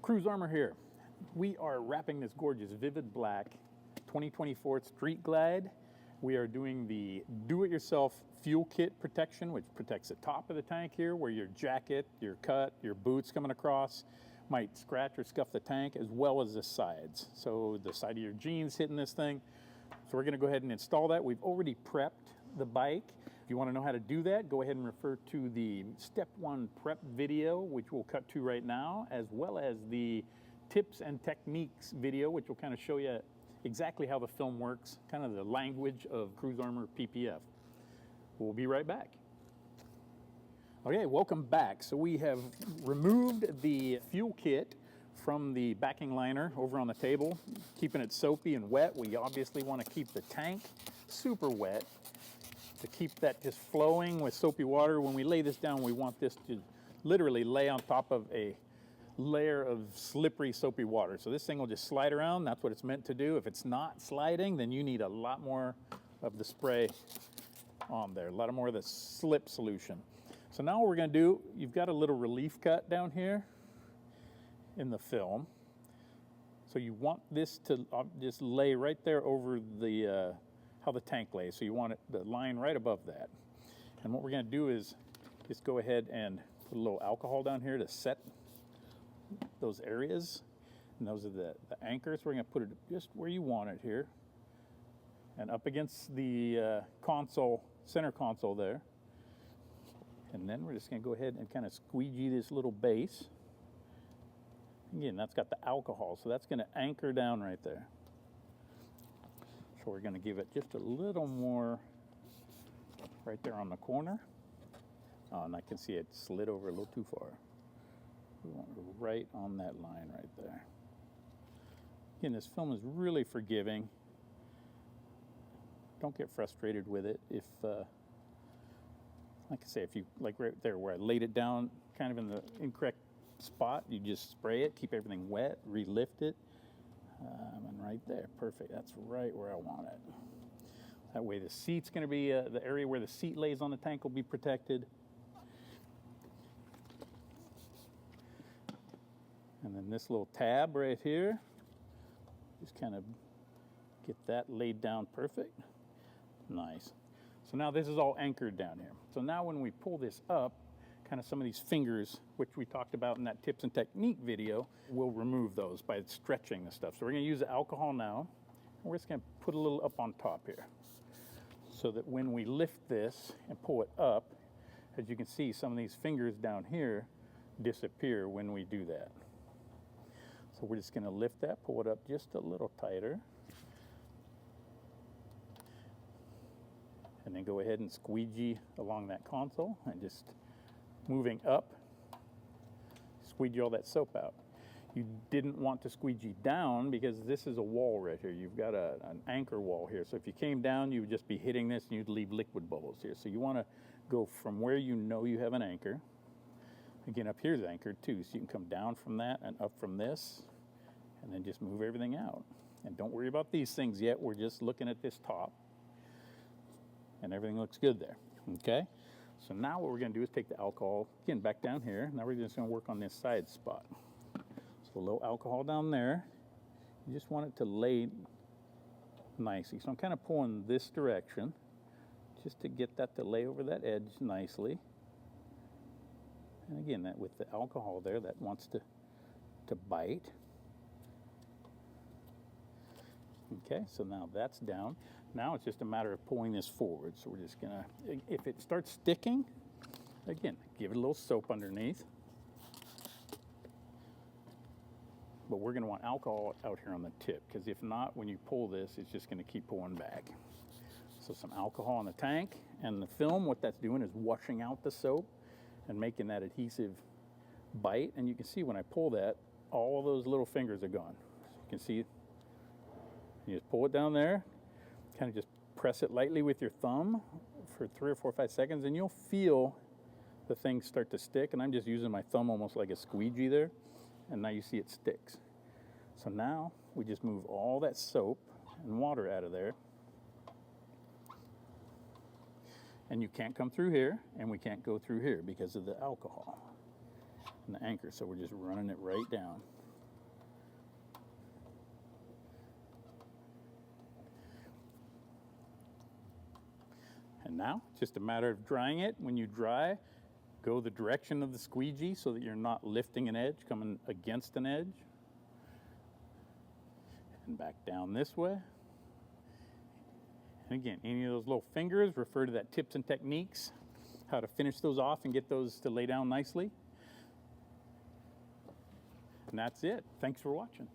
CruzArmor here. We are wrapping this gorgeous Vivid Black 2024 Street Glide. We are doing the do-it-yourself fuel kit protection, which protects the top of the tank here, where your jacket, your cut, your boots coming across might scratch or scuff the tank, as well as the sides. So the side of your jeans hitting this thing. So we're gonna go ahead and install that. We've already prepped the bike. If you wanna know how to do that, go ahead and refer to the step 1 prep video, which we'll cut to right now, as well as the tips and techniques video, which will kind of show you exactly how the film works, kind of the language of CruzArmor PPF. We'll be right back. Okay, welcome back. So we have removed the fuel kit from the backing liner over on the table, keeping it soapy and wet. We obviously want to keep the tank super wet to keep that just flowing with soapy water. When we lay this down, we want this to literally lay on top of a layer of slippery, soapy water. So this thing will just slide around. That's what it's meant to do. If it's not sliding, then you need a lot more of the spray on there, a lot more of the slip solution. So now what we're going to do, you've got a little relief cut down here in the film. So you want this to just lay right there over the how the tank lays. So you want it, the line right above that. And what we're going to do is just go ahead and put a little alcohol down here to set those areas, and those are the anchors. We're going to put it just where you want it here, and up against the console, center console there. And then we're just going to go ahead and kind of squeegee this little base. Again, that's got the alcohol, so that's going to anchor down right there. So we're going to give it just a little more right there on the corner. Oh, and I can see it slid over a little too far. We want it right on that line right there. Again, this film is really forgiving. Don't get frustrated with it. If, like I say, if you, like right there where I laid it down kind of in the incorrect spot, you just spray it, keep everything wet, re-lift it, and right there, perfect. That's right where I want it. That way the seat's gonna be, the area where the seat lays on the tank will be protected. And then this little tab right here, just kind of get that laid down perfect. Nice. So now this is all anchored down here. So now when we pull this up, kind of some of these fingers, which we talked about in that tips and technique video, we'll remove those by stretching the stuff. So we're gonna use the alcohol now, and we're just gonna put a little up on top here, so that when we lift this and pull it up, as you can see, some of these fingers down here disappear when we do that. So we're just going to lift that, pull it up just a little tighter, and then go ahead and squeegee along that console and just moving up, squeegee all that soap out. You didn't want to squeegee down because this is a wall right here. You've got an anchor wall here. So if you came down, you would just be hitting this and you'd leave liquid bubbles here. So you want to go from where you know you have an anchor. Again, up here is anchored too, so you can come down from that and up from this, and then just move everything out. And don't worry about these things yet. We're just looking at this top, and everything looks good there, okay? So now what we're gonna do is take the alcohol, again, back down here. Now we're just gonna work on this side spot. So a little alcohol down there. You just want it to lay nicely. So I'm kind of pulling this direction, just to get that to lay over that edge nicely. And again, that with the alcohol there, that wants to bite. Okay, so now that's down. Now it's just a matter of pulling this forward. So we're just gonna, if it starts sticking, again, give it a little soap underneath. But we're gonna want alcohol out here on the tip, because if not, when you pull this, it's just gonna keep pulling back. So some alcohol on the tank, and the film, what that's doing is washing out the soap and making that adhesive bite. And you can see when I pull that, all of those little fingers are gone. So you can see, you just pull it down there, kind of just press it lightly with your thumb for 3 or 4 or 5 seconds, and you'll feel the things start to stick. And I'm just using my thumb almost like a squeegee there, and now you see it sticks. So now we just move all that soap and water out of there. And you can't come through here, and we can't go through here because of the alcohol and the anchor. So we're just running it right down. And now, it's just a matter of drying it. When you dry, go the direction of the squeegee so that you're not lifting an edge, coming against an edge. And back down this way. And again, any of those little fingers, refer to that tips and techniques, how to finish those off and get those to lay down nicely. And that's it. Thanks for watching.